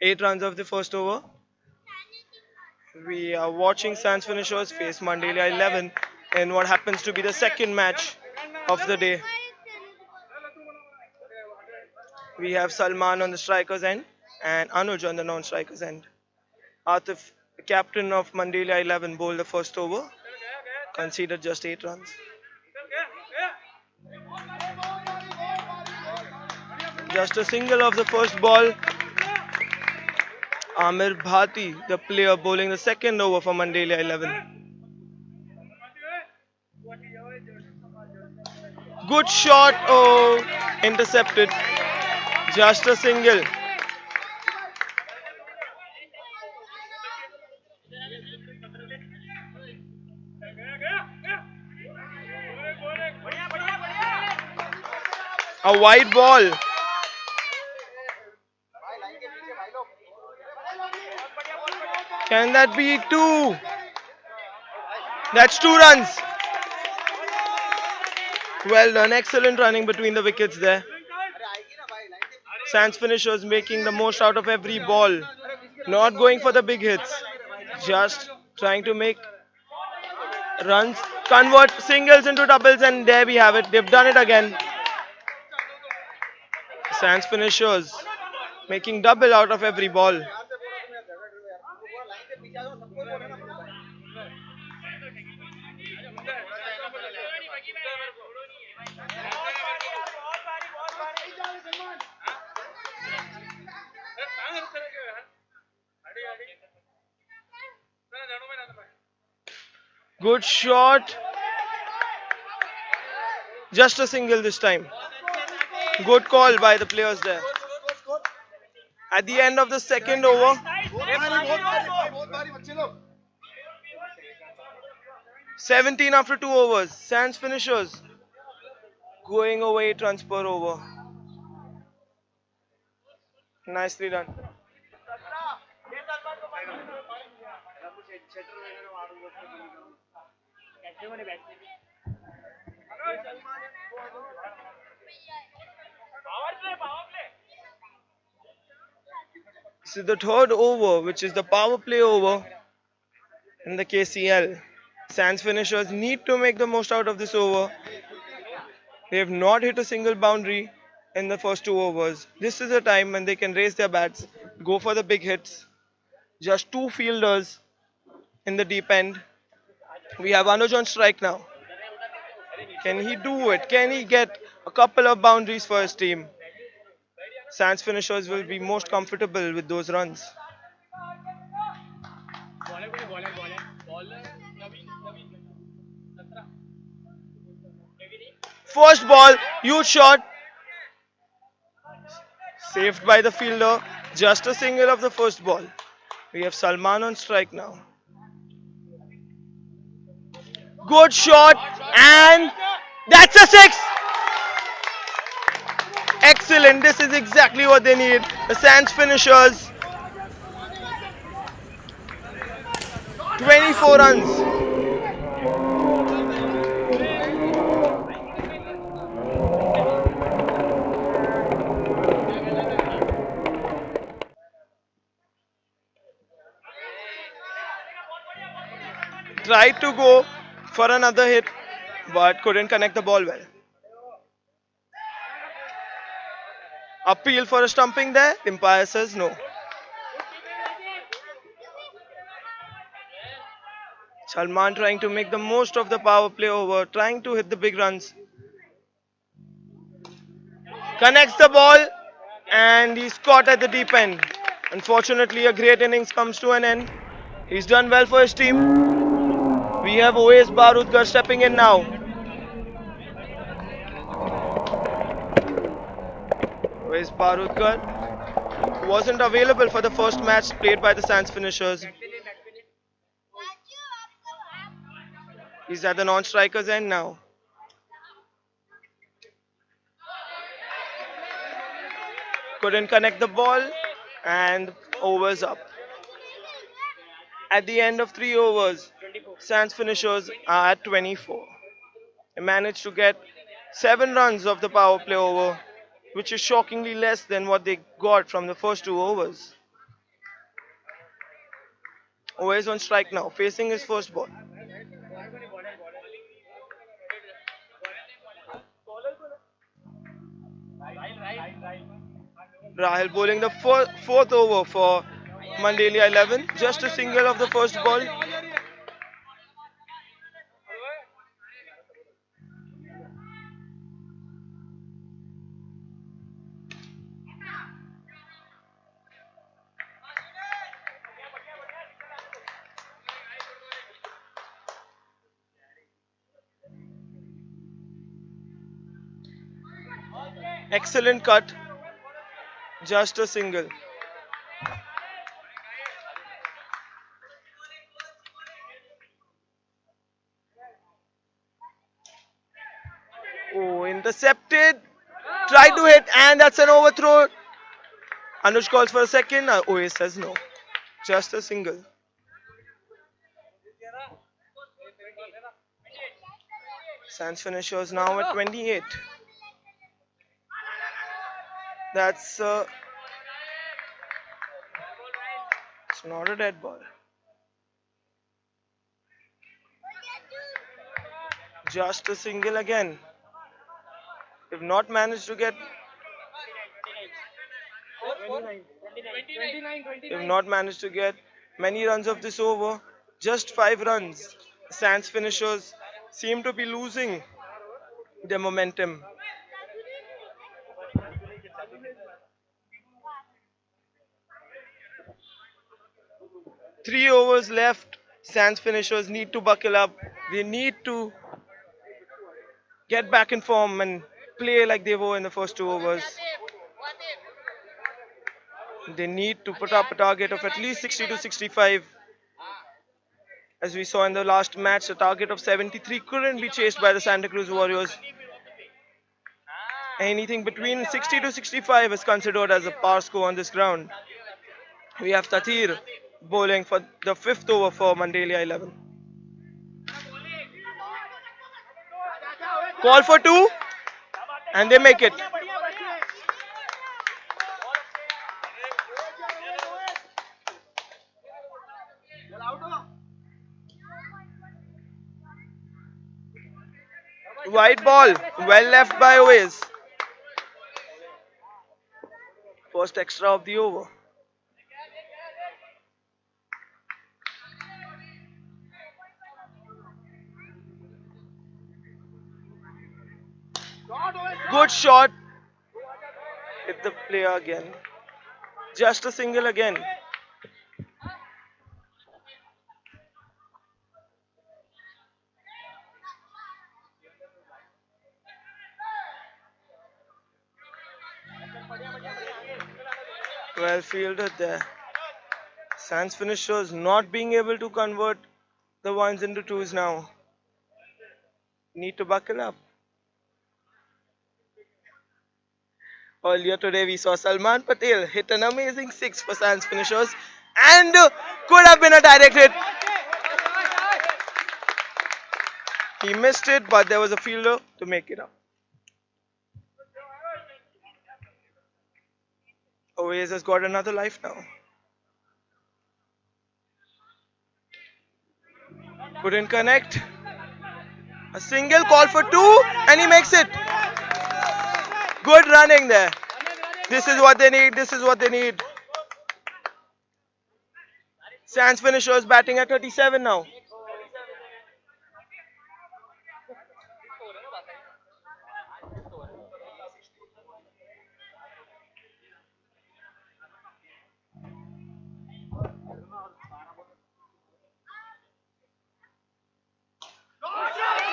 8 runs of the first over. We are watching Sans finishers face Mandelia 11 in what happens to be the second match of the day. We have Salman on the striker's end and Anuj on the non-striker's end. Atif, the captain of Mandelia 11, bowled the first over, conceded just 8 runs. Just a single of the first ball. Amir Bhati, the player bowling the second over for Mandelia 11. Good shot, oh, intercepted. Just a single. A wide ball. Can that be two? That's 2 runs. Well done. Excellent running between the wickets there. Sans finishers making the most out of every ball. Not going for the big hits. Just trying to make runs, convert singles into doubles, and there we have it. They've done it again. Sans finishers making double out of every ball. Good shot. Just a single this time. Good call by the players there. At the end of the second over, 17 after 2 overs. Sans finishers going over 8 runs per over. Nicely done. This is the third over, which is the power play over in the KCL. Sans finishers need to make the most out of this over. They have not hit a single boundary in the first 2 overs. This is the time when they can raise their bats, go for the big hits. Just 2 fielders in the deep end. We have Anuj on strike now. Can he do it? Can he get a couple of boundaries for his team? Sans finishers will be most comfortable with those runs. First ball, huge shot, saved by the fielder. Just a single of the first ball. We have Salman on strike now. Good shot, and that's a six. Excellent. This is exactly what they need. The Sans finishers. 24 runs. Tried to go for another hit, but couldn't connect the ball well. Appeal for a stumping there. Umpire says no. Salman trying to make the most of the power play over, trying to hit the big runs. Connects the ball, and he's caught at the deep end. Unfortunately, a great innings comes to an end. He's done well for his team. We have OS Barudkar stepping in now. OS Barudkar wasn't available for the first match played by the Sans finishers. He's at the non-striker's end now. Couldn't connect the ball, and overs up. At the end of 3 overs, Sans finishers are at 24. They managed to get 7 runs of the power play over, which is shockingly less than what they got from the first 2 overs. Always on strike now, facing his first ball. Rahul bowling the fourth over for Mandelia 11. Just a single of the first ball. Excellent cut. Just a single. Oh, intercepted. Tried to hit, and that's an overthrow. Anuj calls for a second. OA says no. Just a single. Sans finishers now at 28. That's it's not a dead ball. Just a single again. If not managed to get, if not managed to get many runs of this over, just 5 runs. Sans finishers seem to be losing their momentum. 3 overs left. Sans finishers need to buckle up. They need to get back in form and play like they were in the first 2 overs. They need to put up a target of at least 60 to 65. As we saw in the last match, a target of 73 couldn't be chased by the Santa Cruz Warriors. Anything between 60 to 65 is considered as a par score on this ground. We have Tatir bowling for the fifth over for Mandelia 11. Call for two, and they make it. White ball, well left by Oways. First extra of the over. Good shot. Hit the player again. Just a single again. Well fielded there. Sans finishers not being able to convert the ones into twos now. Need to buckle up. Earlier today we saw Salman Patel hit an amazing six for Sans finishers and could have been a direct hit. He missed it, but there was a fielder to make it up. Oways has got another life now. Couldn't connect. A single, call for two, and he makes it. Good running there. This is what they need. This is what they need. Sans finishers batting at 37 now.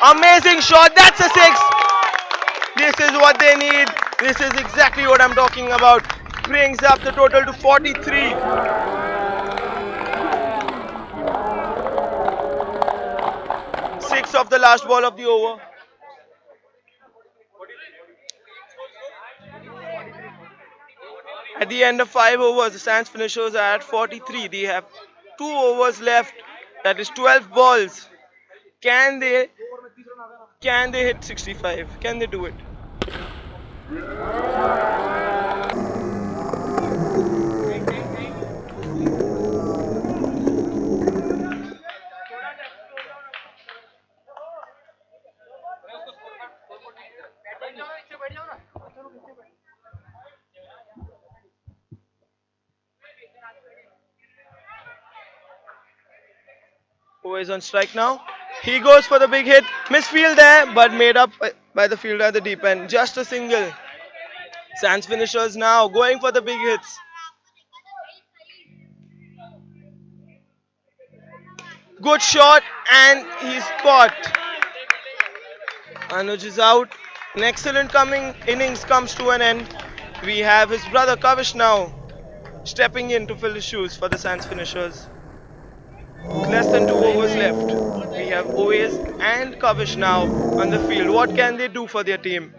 Amazing shot. That's a six. This is what they need. This is exactly what I'm talking about. Brings up the total to 43. Six of the last ball of the over. At the end of 5 overs, the Sans finishers are at 43. They have 2 overs left. That is 12 balls. Can they hit 65? Can they do it? Always on strike now. He goes for the big hit. Misfield there, but made up by the fielder at the deep end. Just a single. Sands finishers now going for the big hits. Good shot, and he's caught. Anuj is out. An excellent coming innings comes to an end. We have his brother Kavish now stepping in to fill his shoes for the Sands finishers. With less than 2 overs left. We have Oasis and Kavish now on the field. What can they do for their team?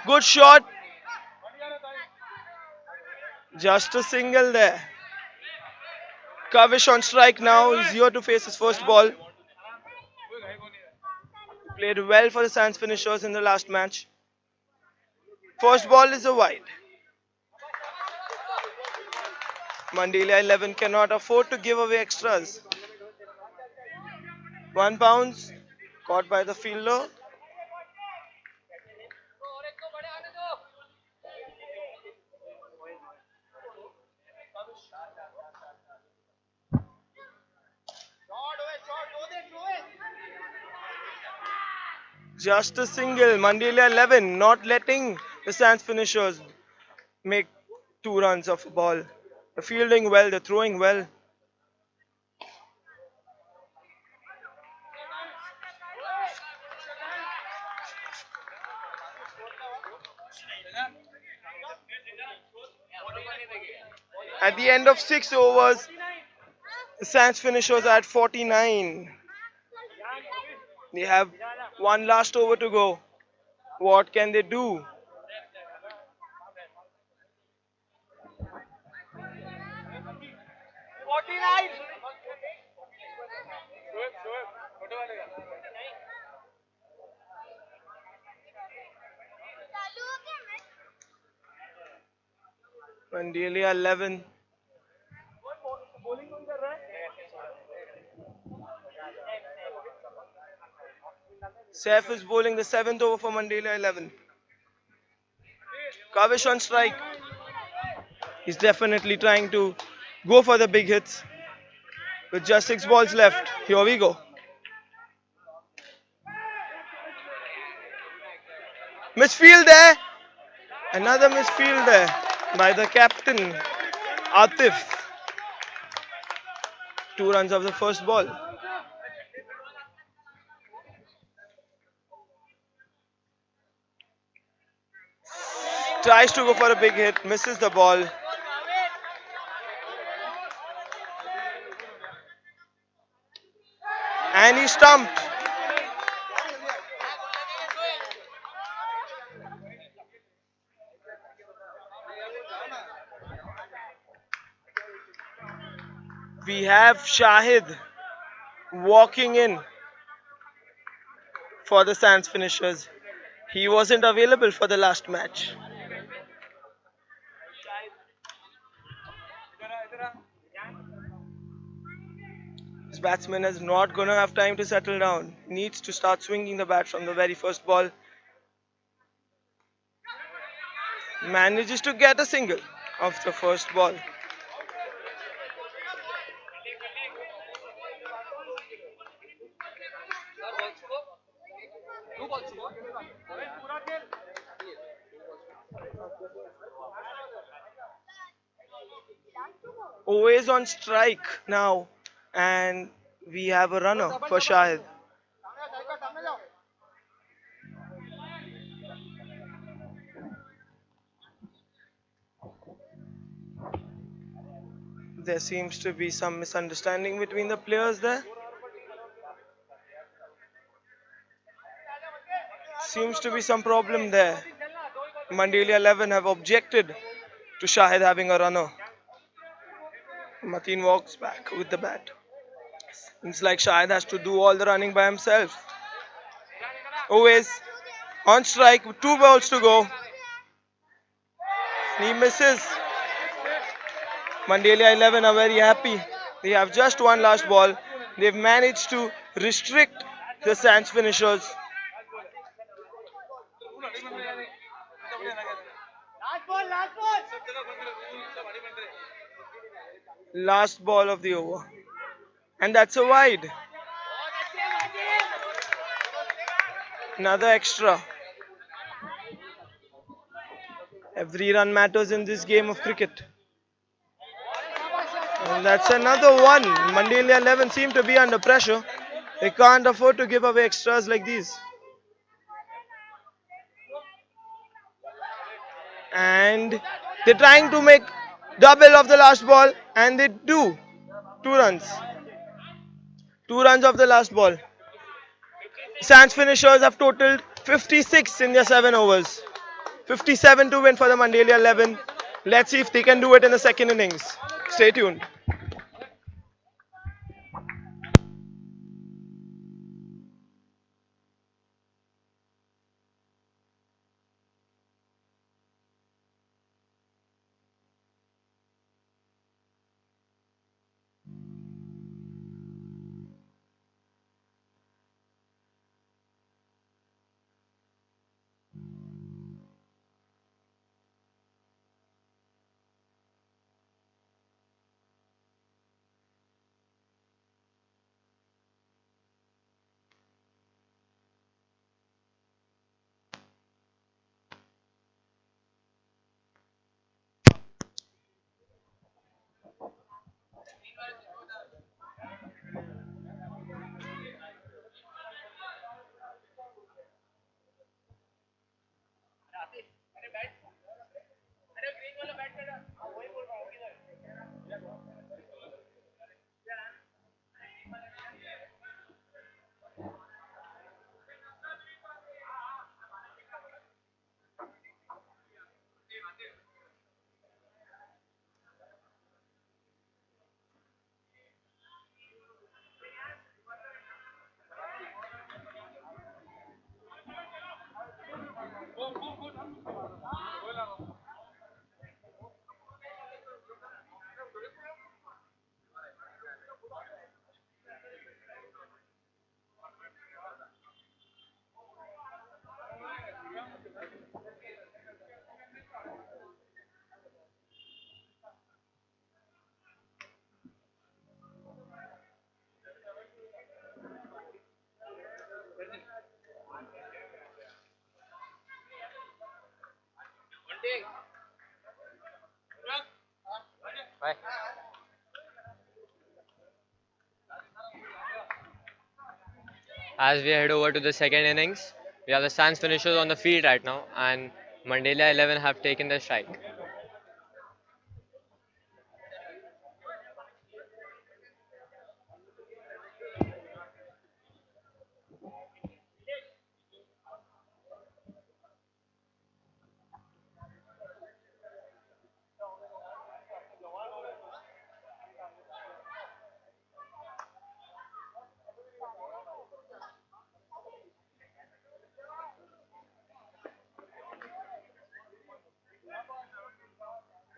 Good shot. Just a single there. Kavish on strike now. He's here to face his first ball. Played well for the Sands finishers in the last match. First ball is a wide. Mandelia 11 cannot afford to give away extras. One bounce caught by the fielder. Just a single. Mandelia 11 not letting the Sands finishers make 2 runs off a ball. They're fielding well, they're throwing well. At the end of 6 overs, the Sands finishers are at 49. They have one last over to go. What can they do? Mandelia 11. Saif is bowling the 7th over for Mandelia 11. Kavish on strike. He's definitely trying to go for the big hits. With just 6 balls left. Here we go. Misfield there. Another misfield there by the captain, Atif. 2 runs of the first ball. Tries to go for a big hit, misses the ball. And he stumped. We have Shahid walking in for the Sands finishers. He wasn't available for the last match. This batsman is not going to have time to settle down. Needs to start swinging the bat from the very first ball. Manages to get a single of the first ball. Always on strike now, and we have a runner for Shahid. There seems to be some misunderstanding between the players there. Seems to be some problem there. Mandelia 11 have objected to Shahid having a runner. Mateen walks back with the bat. Seems like Shahid has to do all the running by himself. Always on strike with 2 balls to go. He misses. Mandelia 11 are very happy. They have just one last ball. They've managed to restrict the Sands finishers. Last ball of the over. And that's a wide. Another extra. Every run matters in this game of cricket. And that's another one. Mandelia 11 seem to be under pressure. They can't afford to give away extras like these. And they're trying to make double of the last ball, and they do. 2 runs. 2 runs of the last ball. Sands finishers have totaled 56 in their 7 overs. 57 to win for the Mandelia 11. Let's see if they can do it in the second innings. Stay tuned. As we head over to the second innings, we have the Suns finishers on the field right now, and Mandelia 11 have taken the strike.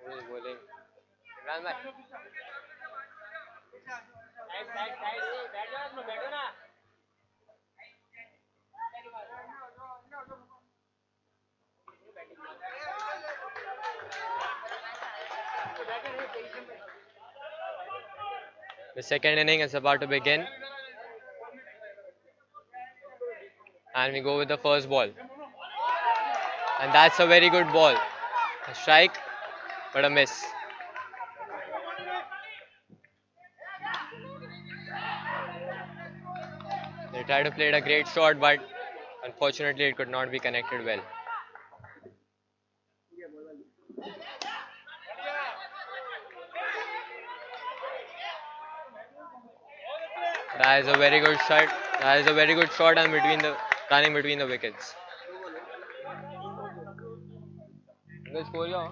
Who is bowling? Imran bhai. The second inning is about to begin, and we go with the first ball. And that's a very good ball. A strike, but a miss. They tried to play a great shot, but unfortunately it could not be connected well. That is a very good shot. That is a very good shot and between the running between the wickets. The score, yeah.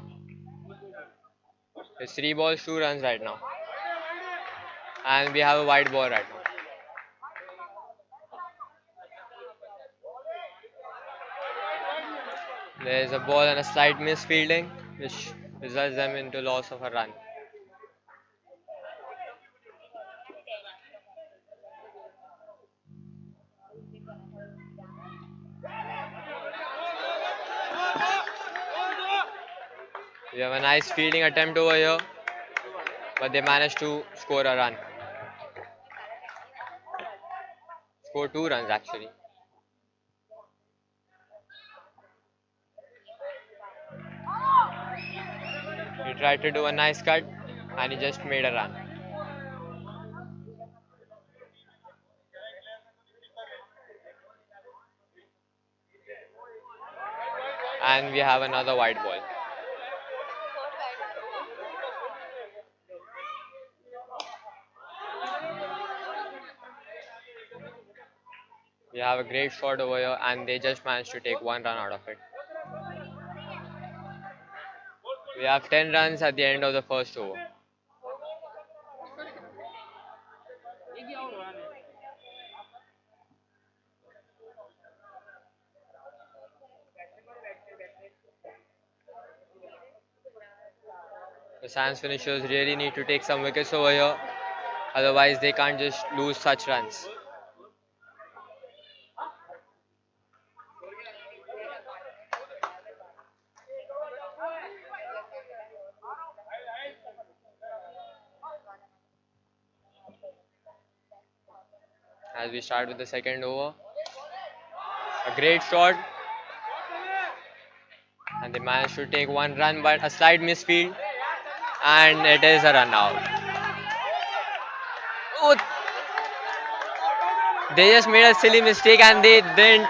It's 3 balls, 2 runs right now, and we have a wide ball right now. There is a ball and a slight misfielding, which results them into loss of a run. We have a nice fielding attempt over here, but they managed to score a run. Score 2 runs actually. He tried to do a nice cut and he just made a run. And we have another white ball. We have a great shot over here and they just managed to take 1 run out of it. We have 10 runs at the end of the first over. The Sands finishers really need to take some wickets over here, otherwise they can't just lose such runs. As we start with the second over, a great shot and they managed to take 1 run but a slight misfield and it is a run out. Oh, they just made a silly mistake and they didn't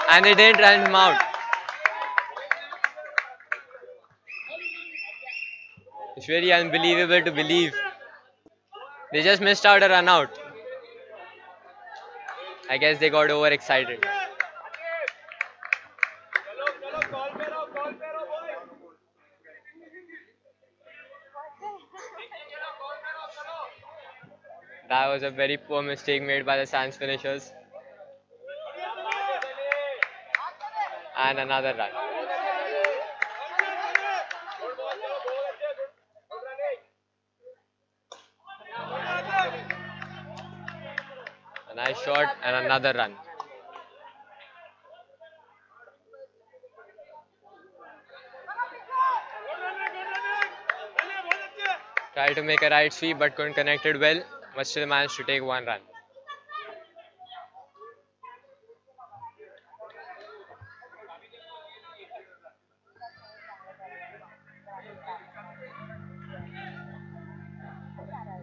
run him out. It's very unbelievable to believe. They just missed out a run out. I guess they got overexcited. That was a very poor mistake made by the Sands finishers. And another run. A nice shot and another run. Tried to make a right sweep but couldn't connect it well, but still managed to take 1 run.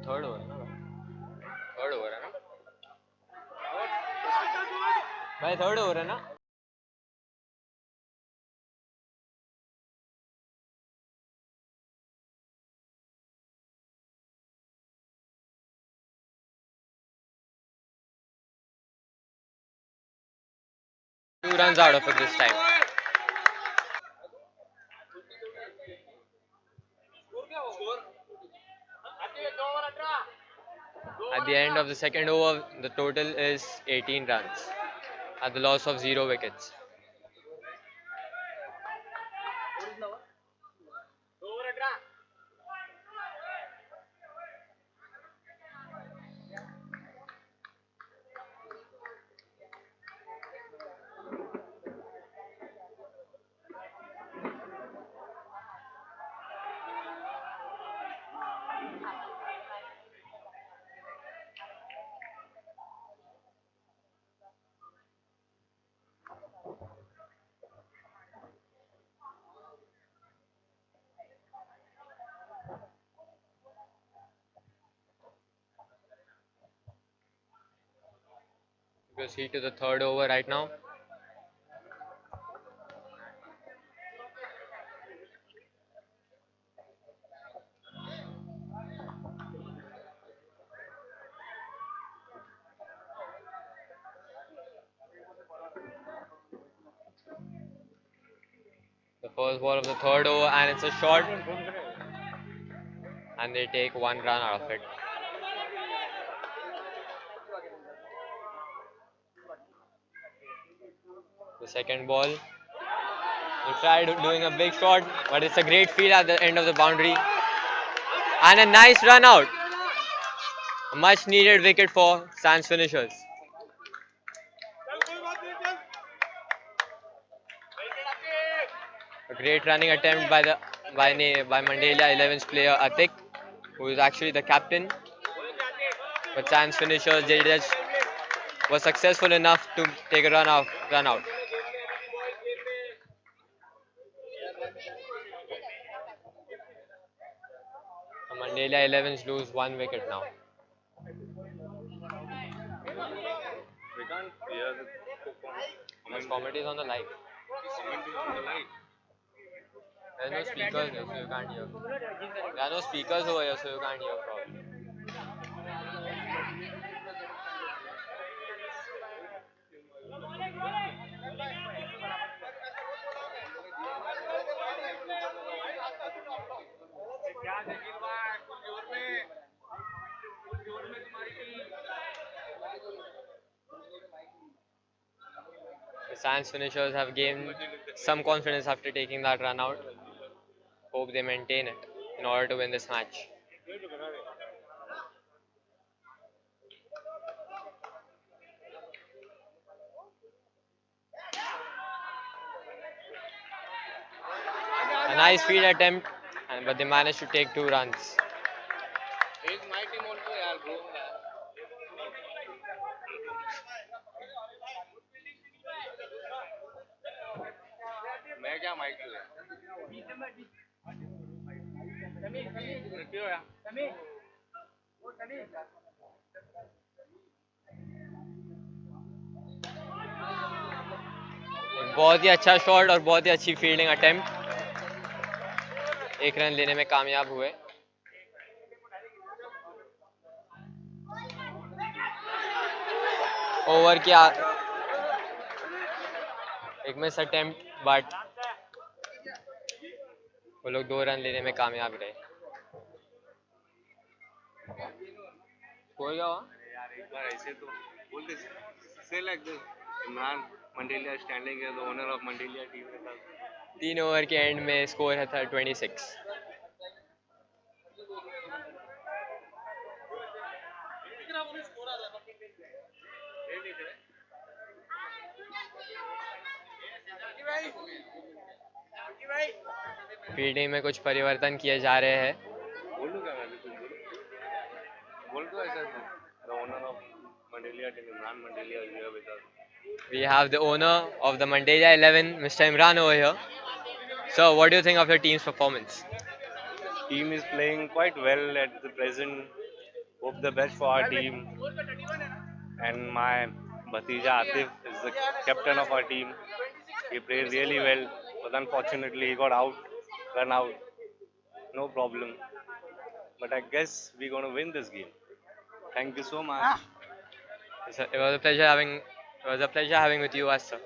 Third over, no? Third over, है ना? भाई third over है ना? 2 runs out of it this time. At the end of the second over, the total is 18 runs at the loss of 0 wickets. Proceed to the third over right now. The first ball of the third over and it's a shot and they take 1 run out of it. The second ball, he tried doing a big shot but it's a great field at the end of the boundary and a nice run out. A much needed wicket for Sands finishers. A great running attempt by the by Mandelia 11's player Atik, who is actually the captain. But Sans finishers they just was successful enough to take a run out. So Mandelia 11's lose 1 wicket now. We can't hear the Because comedy is on the live. comment on the live. There's no speakers here, so you can't hear. There are no speakers over here, so you can't hear probably. The Sans finishers have gained some confidence after taking that run out. Hope they maintain it in order to win this match. A nice field attempt, but they managed to take 2 runs. Is my team also यार bro. मैं क्या mic पे क्यों यार एक बहुत ही अच्छा shot और बहुत ही अच्छी फील्डिंग अटेम्प्ट. 1 रन लेने में कामयाब हुए. ओवर किया एक मिस अटेम्प्ट बट वो लोग 2 रन लेने में कामयाब रहे. कोई क्या हुआ? यार एक बार ऐसे तो बोल दे say like this Imran Mandelia standing है the owner of Mandelia team के साथ 3 ओवर के एंड में स्कोर है था 26. फील्डिंग में कुछ परिवर्तन किए जा रहे हैं. बोलूं क्या मैं कुछ बोल दो ऐसा तो the owner of Mandelia team Imran Mandelia is here with us. We have the owner of the Mandelia 11, Mr. Imran over here. So, what do you think of your team's performance? Team is playing quite well at the present. Hope the best for our team. And my Bhatija Atif is the captain of our team. He played really well, but unfortunately he got out, run out. No problem. But I guess we're gonna win this game. Thank you so much. It was a pleasure having with you, as sir.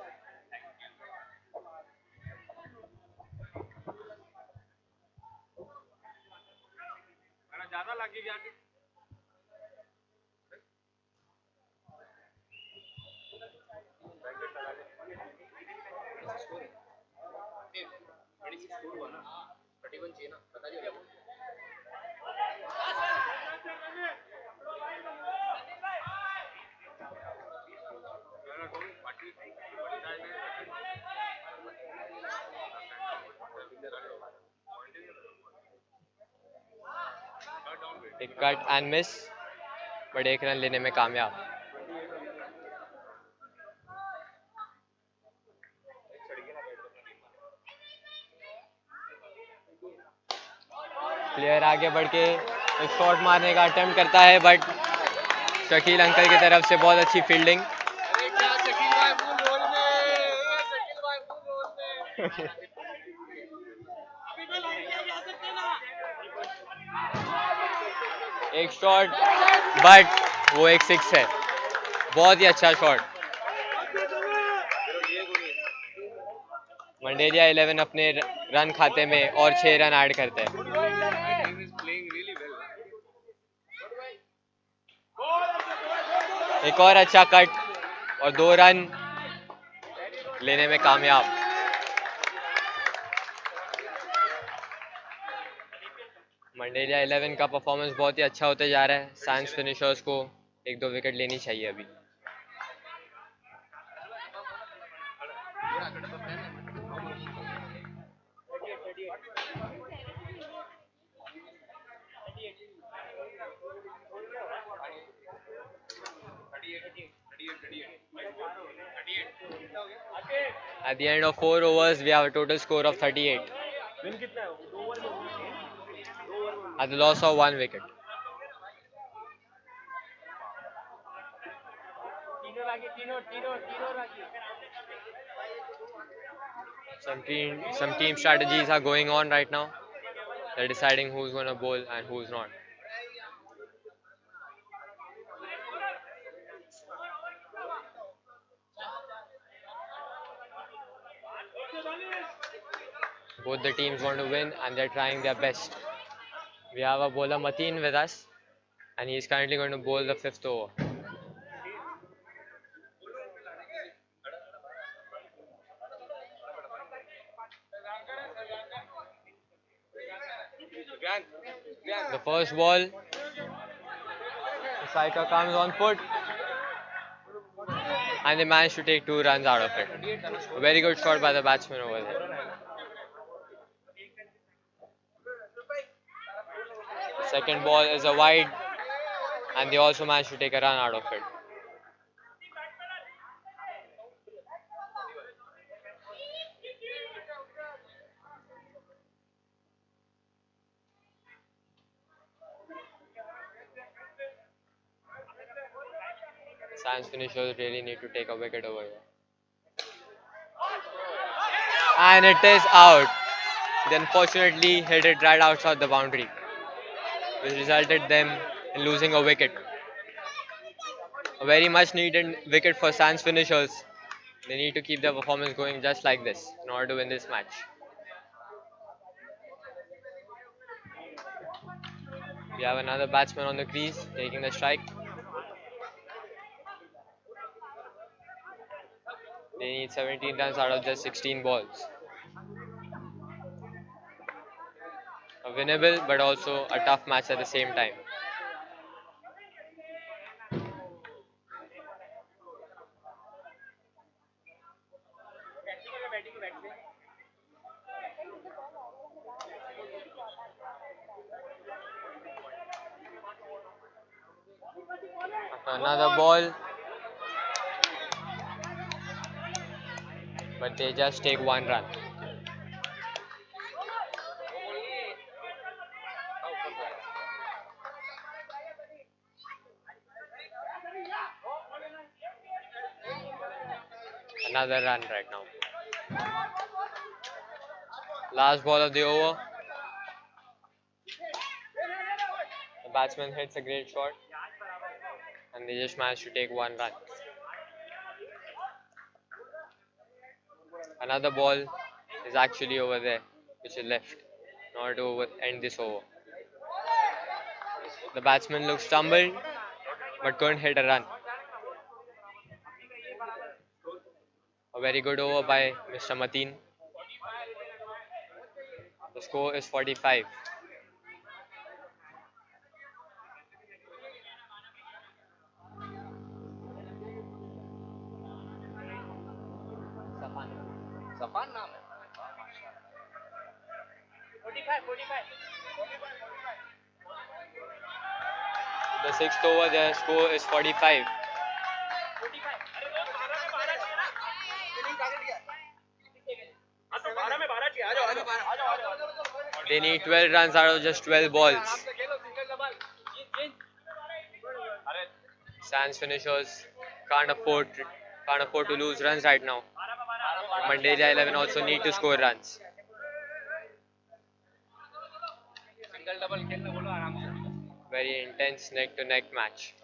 एक cut and miss but 1 run लेने में कामयाब. Player आगे बढ़ के एक shot मारने का अटेम्प्ट करता है बट शकील अंकल की तरफ से बहुत अच्छी फील्डिंग. एक शॉट बट वो एक 6 है. बहुत ही अच्छा शॉट. मंडेलिया 11 अपने रन खाते में और 6 रन ऐड करते हैं. Team is playing really well. एक और अच्छा कट और 2 रन लेने में कामयाब. मंडेलिया 11 का परफॉर्मेंस बहुत ही अच्छा होते जा रहा है. साइंस फिनिशर्स को 1-2 विकेट लेनी चाहिए अभी. At the end of 4 overs, we have a total score of 38 at the loss of 1 wicket. Some team strategies are going on right now. They're deciding who's going to bowl and who's not. Both the teams want to win and they're trying their best. We have a bowler Mateen with us and he is currently going to bowl the 5th over. The first ball, the striker comes on foot and they manage to take 2 runs out of it. A very good shot by the batsman over there. The second ball is a wide and they also manage to take a run out of it. Science finishers really need to take a wicket over here. And it is out. They unfortunately hit it right outside the boundary, which resulted them in losing a wicket. A very much needed wicket for Sans finishers. They need to keep their performance going just like this in order to win this match. We have another batsman on the crease taking the strike. They need 17 runs out of just 16 balls. A winnable but also a tough match at the same time. After another ball, but they just take 1 run. Another run right now. Last ball of the over. The batsman hits a great shot and they just managed to take 1 run. Another ball is actually over there, which is left in order to end this over. The batsman looks stumbled but couldn't hit a run. A very good over by Mr. Mateen. The score is 45. The 6th over, their score is 45. They need 12 runs out of just 12 balls. Sans finishers can't afford to lose runs right now. Mandelia 11 also need to score runs. Very intense neck-to-neck match.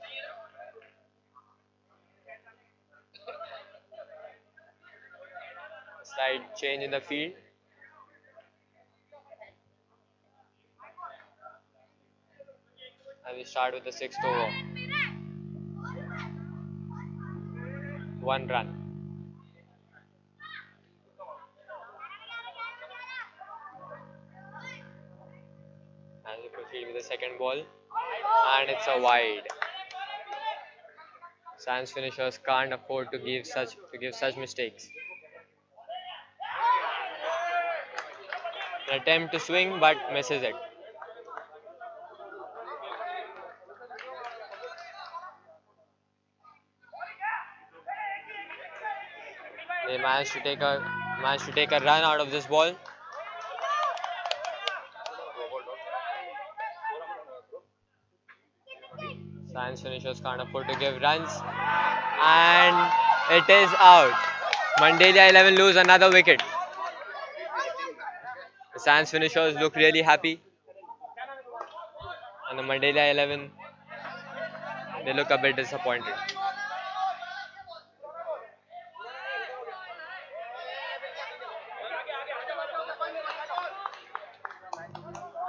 Slight change in the field. And we start with the 6th over. 1 run. And we proceed with the second ball. And it's a wide. Sans finishers can't afford to give such mistakes. An attempt to swing but misses it. They they managed to take a run out of this ball. Science finishers can't afford to give runs, and it is out. Mandelia 11 lose another wicket. The Science finishers look really happy, and the Mandelia 11 they look a bit disappointed.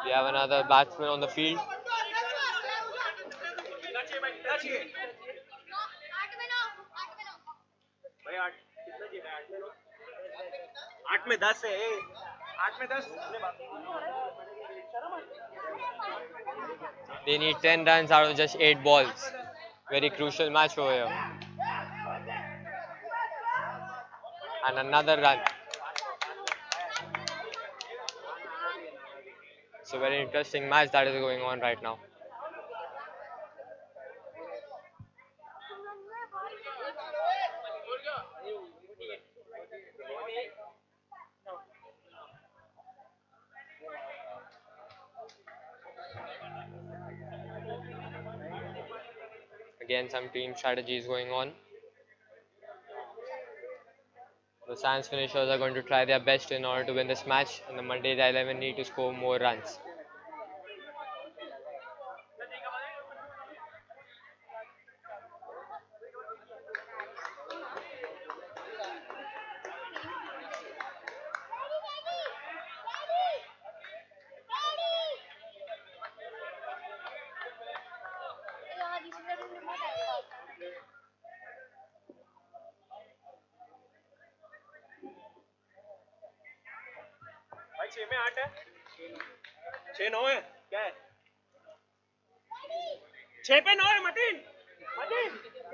We have another batsman on the field. They need 10 runs out of just 8 balls. Very crucial match over here. And another run. It's a very interesting match that is going on right now. Again, some team strategy is going on. The Science finishers are going to try their best in order to win this match, and the Mandelia 11 need to score more runs.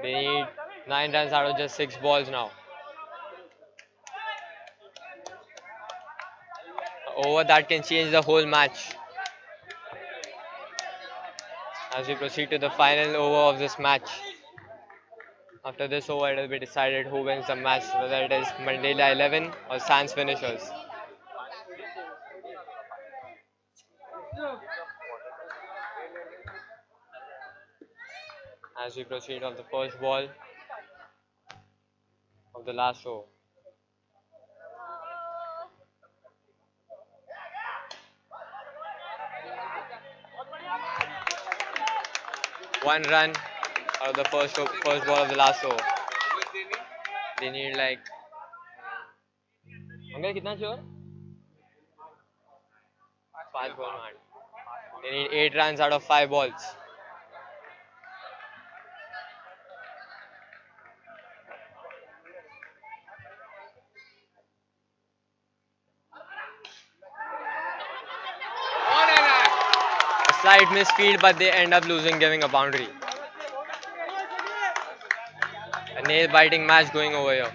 They need 9 runs out of just 6 balls now. Over that can change the whole match. As we proceed to the final over of this match. After this over, it will be decided who wins the match, whether it is Mandelia 11 or Sans finishers. As we proceed on the first ball of the last over. One run out of the first ball of the last over. They need like Uncle, कितना चाहिए? 5 ball man. They need 8 runs out of 5 balls. A slight misfield, but they end up losing, giving a boundary. A nail-biting match going over here.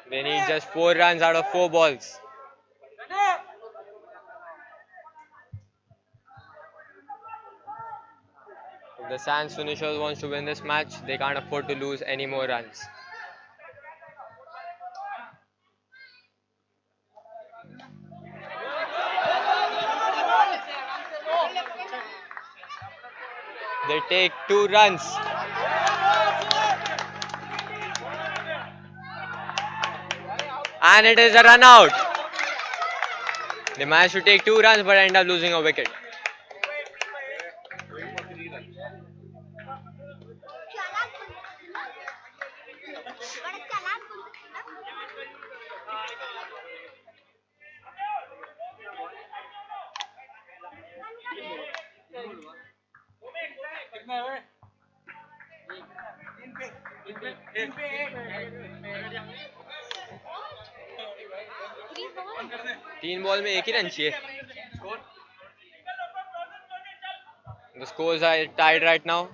They need just 4 runs out of 4 balls. If the Sans finishers wants to win this match, they can't afford to lose any more runs. They take 2 runs. And it is a run out. They managed to take 2 runs but end up losing a wicket. तीन ball में एक ही run चाहिए. The scores are tied right now.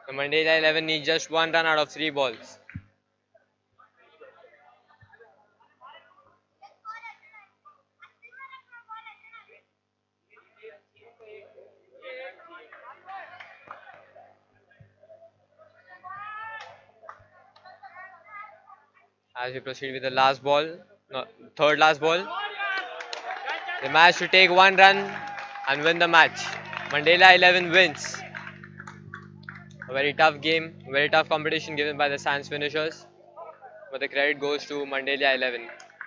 The Mandelia 11 needs just 1 run out of 3 balls. As we proceed with the last ball, no, third last ball, they managed to take one run and win the match. Mandela 11 wins. A very tough game, very tough competition given by the Sands finishers, but the credit goes to Mandelia 11.